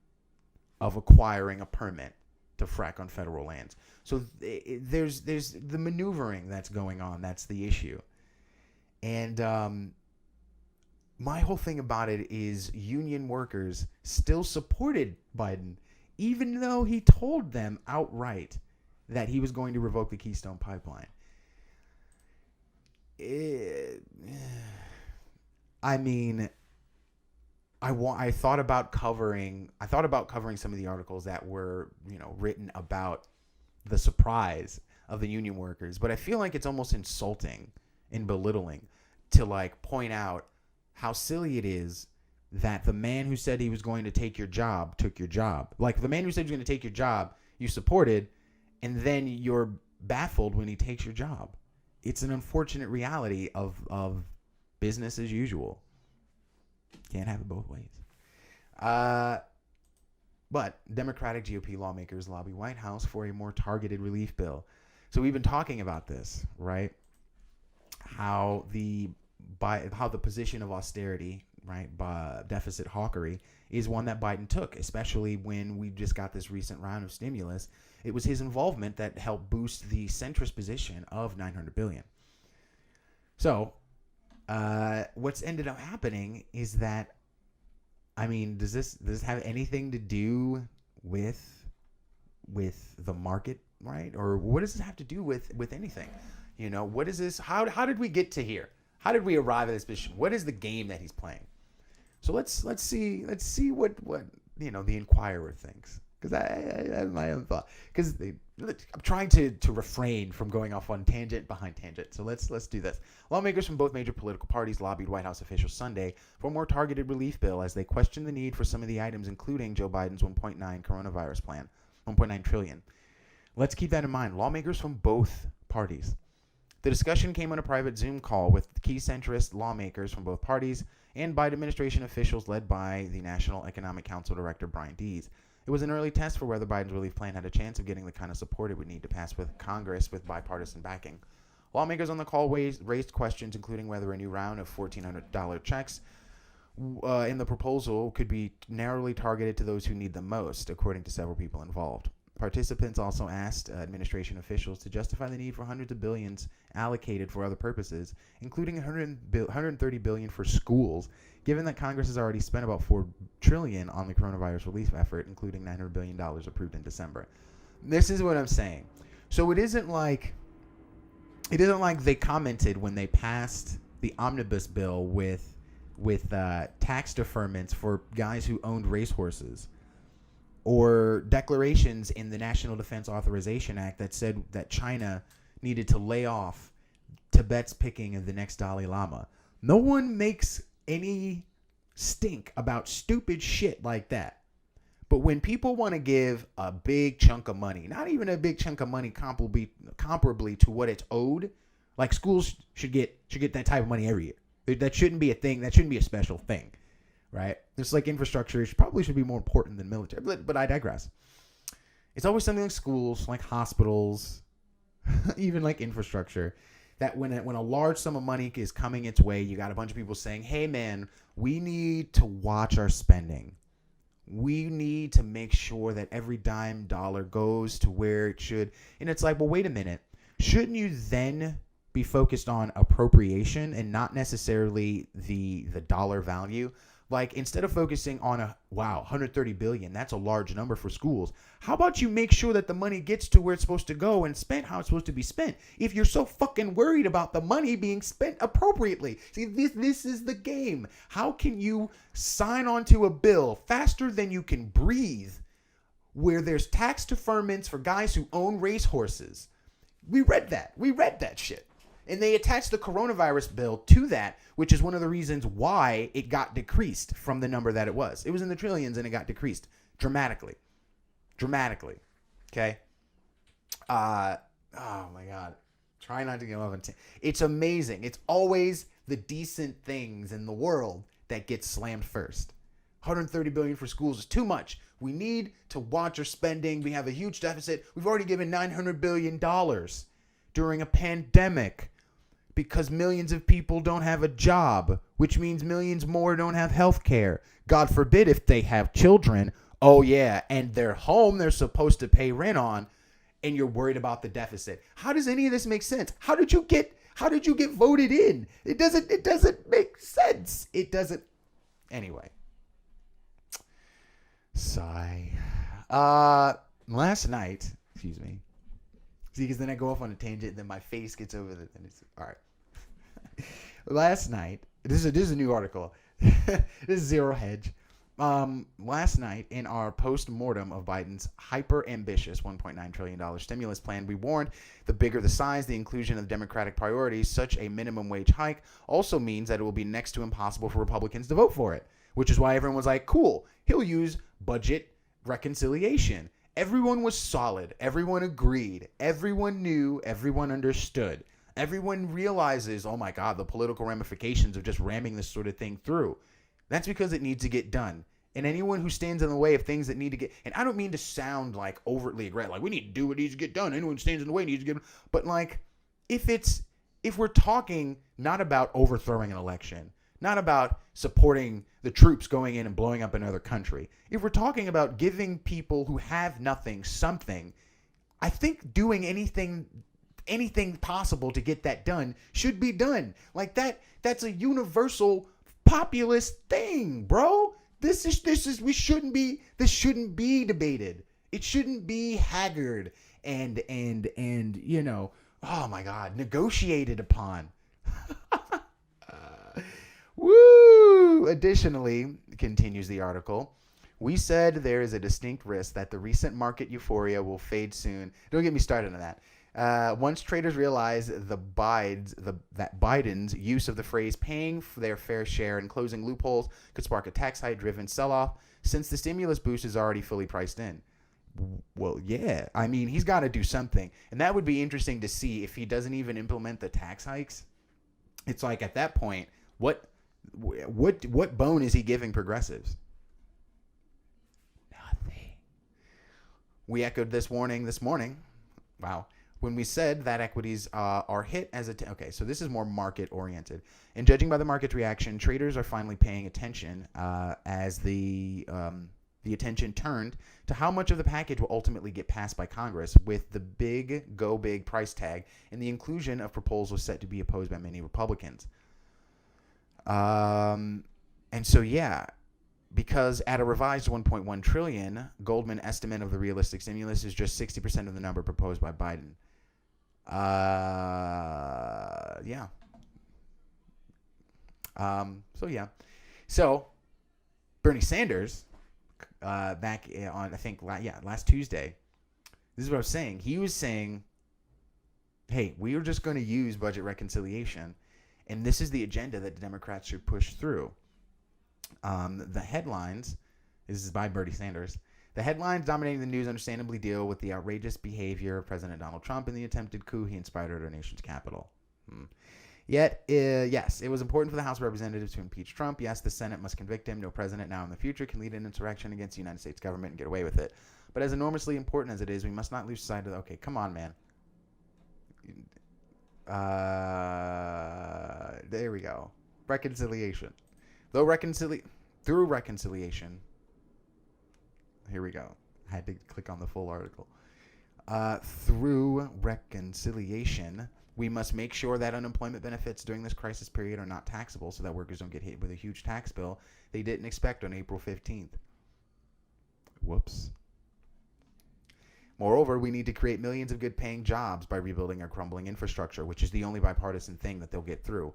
of acquiring a permit to frack on federal lands. So there's the maneuvering that's going on. That's the issue. And my whole thing about it is union workers still supported Biden, even though he told them outright that he was going to revoke the Keystone Pipeline. I mean, I thought about covering some of the articles that were, written about the surprise of the union workers, but I feel like it's almost insulting and belittling to like point out how silly it is that the man who said he was going to take your job took your job. Like the man who said he was going to take your job, you supported, and then you're baffled when he takes your job. It's an unfortunate reality of business as usual. Can't have it both ways. But Democratic GOP lawmakers lobby White House for a more targeted relief bill. So we've been talking about this, right? How the position of austerity, right, deficit hawkery, is one that Biden took, especially when we just got this recent round of stimulus. It was his involvement that helped boost the centrist position of $900 billion. So what's ended up happening is that, I mean, does this have anything to do with the market, right? Or what does this have to do with anything? What is this? How did we get to here? How did we arrive at this position? What is the game that he's playing? So let's see what the Inquirer thinks, because I have my own thought. Because I'm trying to refrain from going off on tangent behind tangent. So let's do this. Lawmakers from both major political parties lobbied White House officials Sunday for a more targeted relief bill as they questioned the need for some of the items, including Joe Biden's $1.9 coronavirus plan, $1.9 trillion. Let's keep that in mind. Lawmakers from both parties. The discussion came on a private Zoom call with key centrist lawmakers from both parties and Biden administration officials led by the National Economic Council Director Brian Dees. It was an early test for whether Biden's relief plan had a chance of getting the kind of support it would need to pass with Congress with bipartisan backing. Lawmakers on the call raised questions, including whether a new round of $1,400 checks in the proposal could be narrowly targeted to those who need them most, according to several people involved. Participants also asked administration officials to justify the need for hundreds of billions allocated for other purposes, including $130 billion for schools, given that Congress has already spent about $4 trillion on the coronavirus relief effort, including $900 billion approved in December. This is what I'm saying. So it isn't like they commented when they passed the omnibus bill with tax deferments for guys who owned racehorses, or declarations in the National Defense Authorization Act that said that China needed to lay off Tibet's picking of the next Dalai Lama. No one makes any stink about stupid shit like that. But when people want to give a big chunk of money, not even a big chunk of money comparably to what it's owed, like schools should get that type of money every year. That shouldn't be a thing. That shouldn't be a special thing, right? It's like infrastructure probably should be more important than military. But I digress. It's always something like schools, like hospitals, even like infrastructure, that when a large sum of money is coming its way, you got a bunch of people saying, hey, man, we need to watch our spending. We need to make sure that every dime dollar goes to where it should. And it's like, well, wait a minute. Shouldn't you then be focused on appropriation and not necessarily the dollar value? Like, instead of focusing on 130 billion, that's a large number for schools. How about you make sure that the money gets to where it's supposed to go and spent how it's supposed to be spent? If you're so fucking worried about the money being spent appropriately. See, this is the game. How can you sign onto a bill faster than you can breathe where there's tax deferments for guys who own racehorses? We read that shit. And they attached the coronavirus bill to that, which is one of the reasons why it got decreased from the number that it was. It was in the trillions and it got decreased dramatically. Okay? Oh my God. Try not to get off on It's amazing. It's always the decent things in the world that get slammed first. 130 billion for schools is too much. We need to watch our spending. We have a huge deficit. We've already given $900 billion during a pandemic, because millions of people don't have a job, which means millions more don't have health care. God forbid if they have children. Oh, yeah. And their home they're supposed to pay rent on, and you're worried about the deficit. How does any of this make sense? How did you get voted in? It doesn't make sense. It doesn't. Anyway. Sigh. Last night, excuse me. See, because then I go off on a tangent, and then my face gets over the. And it's, all right. Last night, this is a new article. This is Zero Hedge. Last night, in our post-mortem of Biden's hyper-ambitious $1.9 trillion stimulus plan, we warned the bigger the size, the inclusion of Democratic priorities, such a minimum wage hike also means that it will be next to impossible for Republicans to vote for it, which is why everyone was like, cool, he'll use budget reconciliation. Everyone was solid. Everyone agreed. Everyone knew. Everyone understood. Everyone realizes, oh my God, the political ramifications of just ramming this sort of thing through. That's because it needs to get done. And anyone who stands in the way of things that need to get, and I don't mean to sound like overtly aggressive, like we need to do what needs to get done. Anyone who stands in the way needs to get, but like if we're talking not about overthrowing an election, not about supporting the troops going in and blowing up another country, if we're talking about giving people who have nothing something, I think doing anything possible to get that done should be done. Like that's a universal populist thing, bro. This shouldn't be debated. It shouldn't be haggard and you know, oh my God, negotiated upon. Woo! Additionally, continues the article, we said there is a distinct risk that the recent market euphoria will fade soon. Don't get me started on that. Once traders realize that Biden's use of the phrase paying for their fair share and closing loopholes could spark a tax hike-driven sell-off, since the stimulus boost is already fully priced in. Well, yeah. I mean, he's got to do something. And that would be interesting to see if he doesn't even implement the tax hikes. It's like, at that point, what bone is he giving progressives? Nothing. We echoed this warning this morning. Wow. When we said that equities are hit as okay, so this is more market oriented. And judging by the market's reaction, traders are finally paying attention as the attention turned to how much of the package will ultimately get passed by Congress, with the big go big price tag and the inclusion of proposals set to be opposed by many Republicans. And so, yeah, because at a revised 1.1 trillion, Goldman estimate of the realistic stimulus is just 60% of the number proposed by Biden. Yeah. So Bernie Sanders, back on, I think, last Tuesday, this is what I was saying. He was saying, hey, we are just going to use budget reconciliation, and this is the agenda that the Democrats should push through. The headlines, this is by Bernie Sanders, The headlines dominating the news understandably deal with the outrageous behavior of President Donald Trump and the attempted coup he inspired at our nation's capital. Yet, yes, it was important for the House of Representatives to impeach Trump. Yes, the Senate must convict him. No president now in the future can lead an insurrection against the United States government and get away with it. But as enormously important as it is, we must not lose sight of okay, come on, man. There we go. Reconciliation. Through reconciliation. Here we go. I had to click on the full article. Through reconciliation, we must make sure that unemployment benefits during this crisis period are not taxable so that workers don't get hit with a huge tax bill they didn't expect on April 15th. Whoops. Moreover, we need to create millions of good-paying jobs by rebuilding our crumbling infrastructure, which is the only bipartisan thing that they'll get through.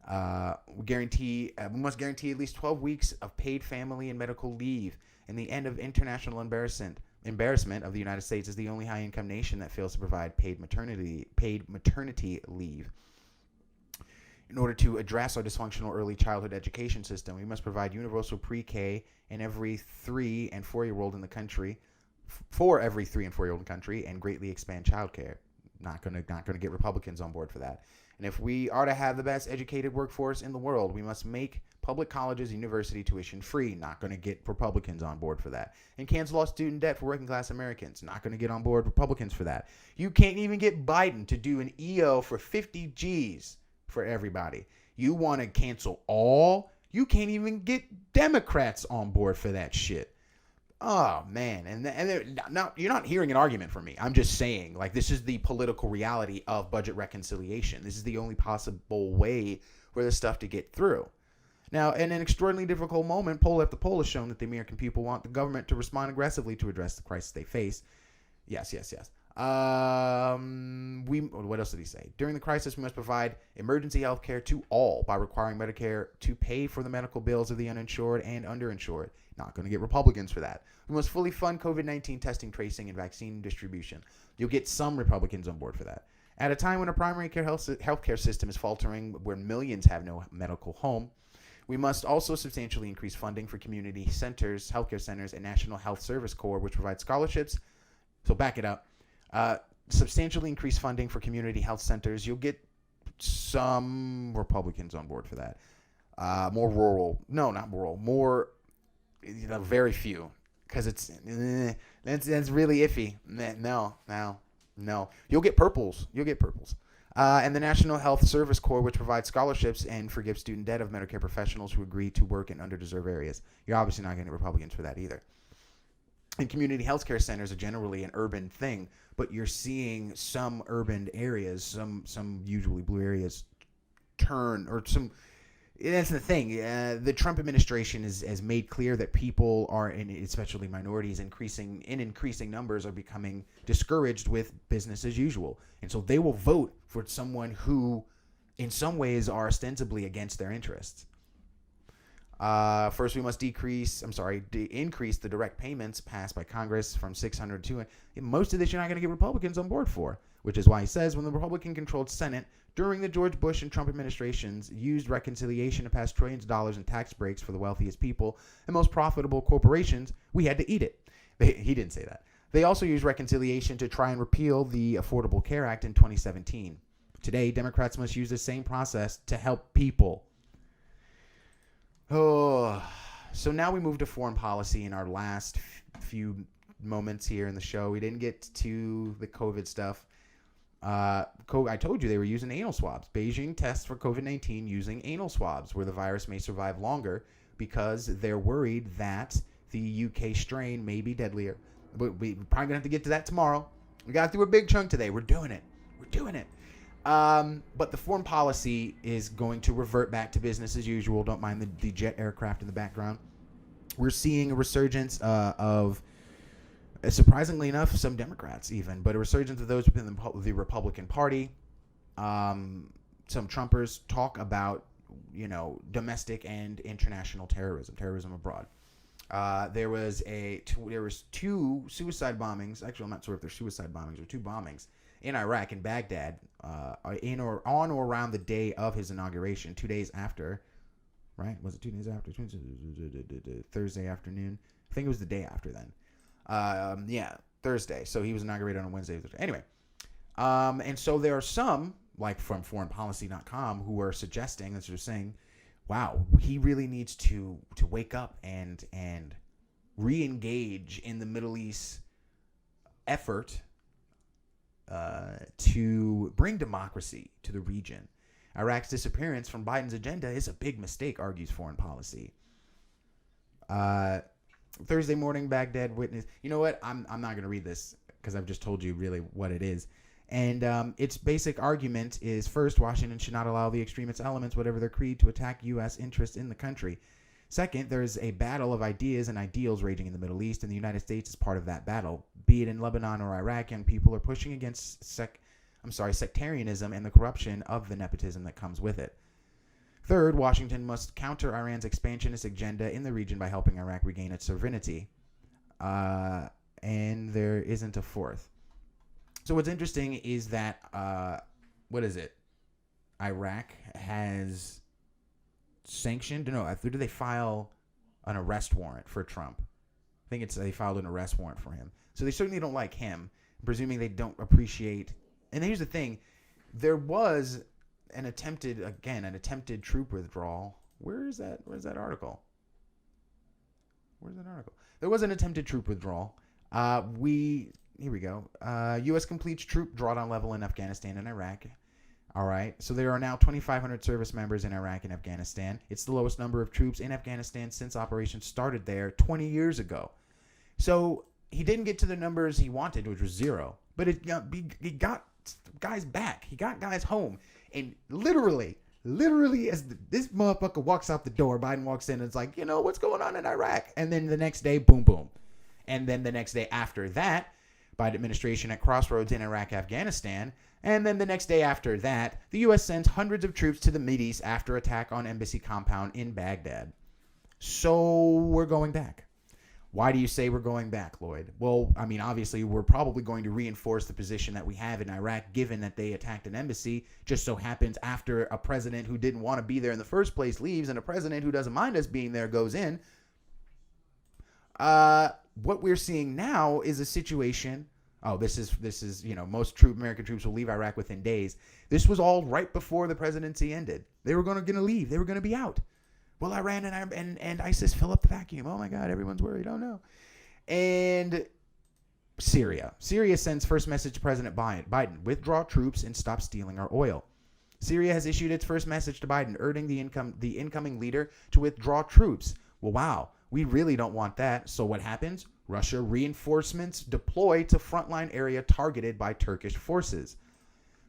We must guarantee at least 12 weeks of paid family and medical leave, and the end of international embarrassment of the United States is the only high-income nation that fails to provide paid maternity leave. In order to address our dysfunctional early childhood education system, we must provide universal pre-K in every 3 and 4-year-old in the country, for every 3 and 4-year-old in the country, and greatly expand childcare. Not gonna get Republicans on board for that. And if we are to have the best educated workforce in the world, we must make public colleges and university tuition free. Not going to get Republicans on board for that. And cancel all student debt for working class Americans. Not going to get on board Republicans for that. You can't even get Biden to do an EO for 50 G's for everybody. You want to cancel all? You can't even get Democrats on board for that shit. Oh, man. And now you're not hearing an argument from me. I'm just saying, like, this is the political reality of budget reconciliation. This is the only possible way for this stuff to get through. Now, in an extraordinarily difficult moment, poll after poll has shown that the American people want the government to respond aggressively to address the crisis they face. Yes. What else did he say? During the crisis, we must provide emergency health care to all by requiring Medicare to pay for the medical bills of the uninsured and underinsured. Not going to get Republicans for that. We must fully fund COVID-19 testing, tracing, and vaccine distribution. You'll get some Republicans on board for that. At a time when a primary care healthcare system is faltering, where millions have no medical home, we must also substantially increase funding for community centers, healthcare centers, and National Health Service Corps, which provide scholarships. So back it up. Substantially increase funding for community health centers. You'll get some Republicans on board for that. More rural. No, not rural. More, very few. Because that's really iffy. No. You'll get purples. And the National Health Service Corps, which provides scholarships and forgives student debt of Medicare professionals who agree to work in underdeserved areas. You're obviously not getting Republicans for that either. And community healthcare centers are generally an urban thing, but you're seeing some urban areas, some usually blue areas, turn, or some. That's the thing. The Trump administration has made clear that people are, especially minorities, in increasing numbers, are becoming discouraged with business as usual, and so they will vote for someone who, in some ways, are ostensibly against their interests. First, we must increase the direct payments passed by Congress from $600 to $200. Most of this you're not going to get Republicans on board for, which is why he says when the Republican-controlled Senate during the George Bush and Trump administrations used reconciliation to pass trillions of dollars in tax breaks for the wealthiest people and most profitable corporations, we had to eat it. He didn't say that. They also used reconciliation to try and repeal the Affordable Care Act in 2017. Today, Democrats must use the same process to help people. Oh, so now we move to foreign policy in our last few moments here in the show. We didn't get to the COVID stuff. I told you they were using anal swabs. Beijing tests for COVID-19 using anal swabs, where the virus may survive longer because they're worried that the UK strain may be deadlier. But we're probably going to have to get to that tomorrow. We got through a big chunk today. We're doing it. But the foreign policy is going to revert back to business as usual. Don't mind the jet aircraft in the background. We're seeing a resurgence of, surprisingly enough, some Democrats even, but a resurgence of those within the Republican Party. Some Trumpers talk about, domestic and international terrorism abroad. There was two suicide bombings. Actually, I'm not sure if they're suicide bombings or two bombings in Iraq, in Baghdad, on or around the day of his inauguration, 2 days after, right? Was it 2 days after? Thursday afternoon. I think it was the day after then. Yeah, Thursday. So he was inaugurated on Wednesday. Anyway, and so there are some, like from foreignpolicy.com, who are suggesting, that are saying, wow, he really needs to wake up and re-engage in the Middle East effort to bring democracy to the region. Iraq's disappearance from Biden's agenda is a big mistake, argues Foreign Policy. Thursday morning, Baghdad witness. You know what? I'm not going to read this because I've just told you really what it is. And its basic argument is, first, Washington should not allow the extremist elements, whatever their creed, to attack U.S. interests in the country. Second, there is a battle of ideas and ideals raging in the Middle East, and the United States is part of that battle. Be it in Lebanon or Iraq, young people are pushing against sectarianism and the corruption of the nepotism that comes with it. Third, Washington must counter Iran's expansionist agenda in the region by helping Iraq regain its sovereignty. And there isn't a fourth. So what's interesting is that, Iraq has sanctioned, do they file an arrest warrant for Trump? I think they filed an arrest warrant for him. So they certainly don't like him, presuming they don't appreciate. And here's the thing. There was an attempted troop withdrawal. Where's that article? There was an attempted troop withdrawal. Here we go. U.S. completes troop drawdown level in Afghanistan and Iraq. All right. So there are now 2,500 service members in Iraq and Afghanistan. It's the lowest number of troops in Afghanistan since operations started there 20 years ago. So he didn't get to the numbers he wanted, which was 0. But he got guys back. He got guys home. And literally as this motherfucker walks out the door, Biden walks in and it's like, what's going on in Iraq? And then the next day, boom, boom. And then the next day after that, Biden administration at crossroads in Iraq, Afghanistan. And then the next day after that, the U.S. sends hundreds of troops to the Mideast after attack on embassy compound in Baghdad. So we're going back. Why do you say we're going back, Lloyd? Well, I mean, obviously, we're probably going to reinforce the position that we have in Iraq, given that they attacked an embassy. Just so happens after a president who didn't want to be there in the first place leaves and a president who doesn't mind us being there goes in. What we're seeing now is a situation. Oh, this is most American troops will leave Iraq within days. This was all right before the presidency ended. They were going to leave. They were going to be out. Well, Iran and ISIS fill up the vacuum. Oh my God, everyone's worried. Oh no. And Syria sends first message to President Biden: withdraw troops and stop stealing our oil. Syria has issued its first message to Biden, urging the incoming leader to withdraw troops. Well, wow, we really don't want that. So what happens? Russia reinforcements deploy to frontline area targeted by Turkish forces.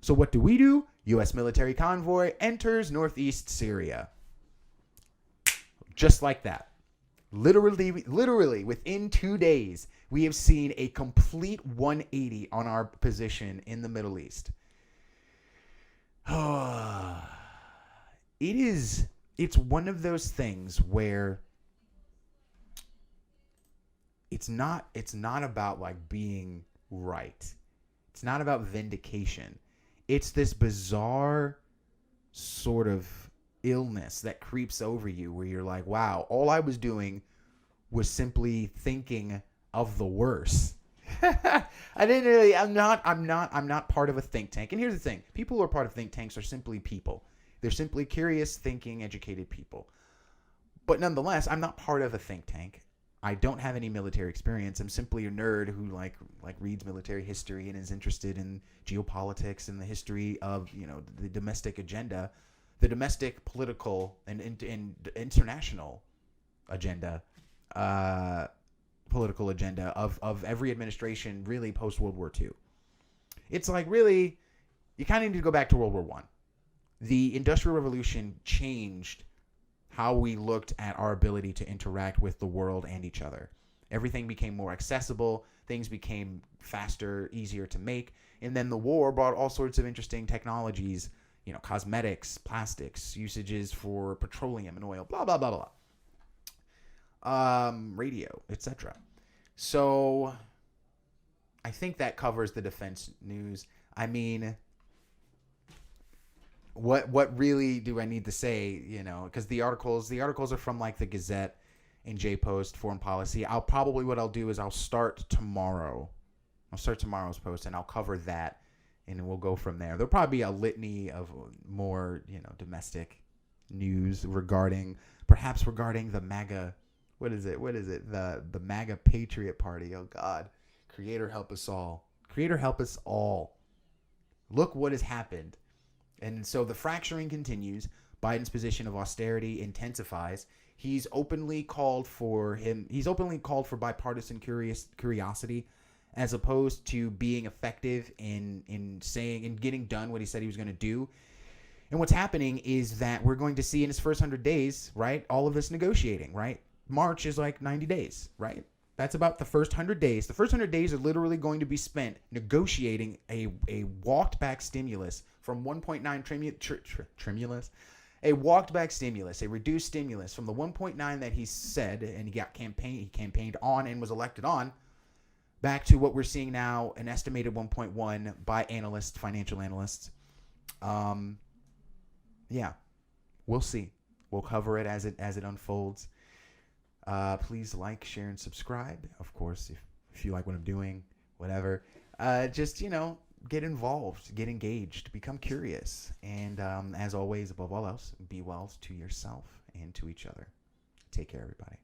So what do? U.S. military convoy enters northeast Syria. Just like that. Literally within 2 days, we have seen a complete 180 on our position in the Middle East. It's one of those things where it's not about like being right. It's not about vindication. It's this bizarre sort of illness that creeps over you where you're like, wow, all I was doing was simply thinking of the worst. I'm not part of a think tank. And here's the thing. People who are part of think tanks are simply people. They're simply curious, thinking, educated people. But nonetheless, I'm not part of a think tank. I don't have any military experience. I'm simply a nerd who like reads military history and is interested in geopolitics and the history of, the domestic agenda, the domestic political and international agenda, political agenda of every administration really post World War II. It's like, really, you kind of need to go back to World War I. The Industrial Revolution changed how we looked at our ability to interact with the world and each other. Everything became more accessible. Things became faster, easier to make. And then the war brought all sorts of interesting technologies, cosmetics, plastics, usages for petroleum and oil, blah, blah, blah, blah. Radio, etc. So I think that covers the defense news. I mean, what really do I need to say, because the articles are from like the Gazette in J-Post foreign policy. What I'll do is I'll start tomorrow. I'll start tomorrow's post and I'll cover that, and we'll go from there. There'll probably be a litany of more, domestic news regarding the MAGA. What is it? The MAGA Patriot Party. Oh God, Creator help us all. Creator help us all. Look what has happened. And so the fracturing continues. Biden's position of austerity intensifies. He's openly called for bipartisan curiosity, as opposed to being effective in saying and getting done what he said he was going to do. And what's happening is that we're going to see in his first 100 days, right, all of this negotiating, right? March is like 90 days, right? That's about the first 100 days. The first 100 days are literally going to be spent negotiating a walked back stimulus from 1.9 tremulous, a walked back stimulus, a reduced stimulus from the 1.9 that he said and he campaigned on and was elected on, back to what we're seeing now, an estimated 1.1 by financial analysts. Yeah, we'll see. We'll cover it as it unfolds. Please like, share, and subscribe. Of course, if you like what I'm doing, whatever. Just, get involved, get engaged, become curious. And as always, above all else, be well to yourself and to each other. Take care, everybody.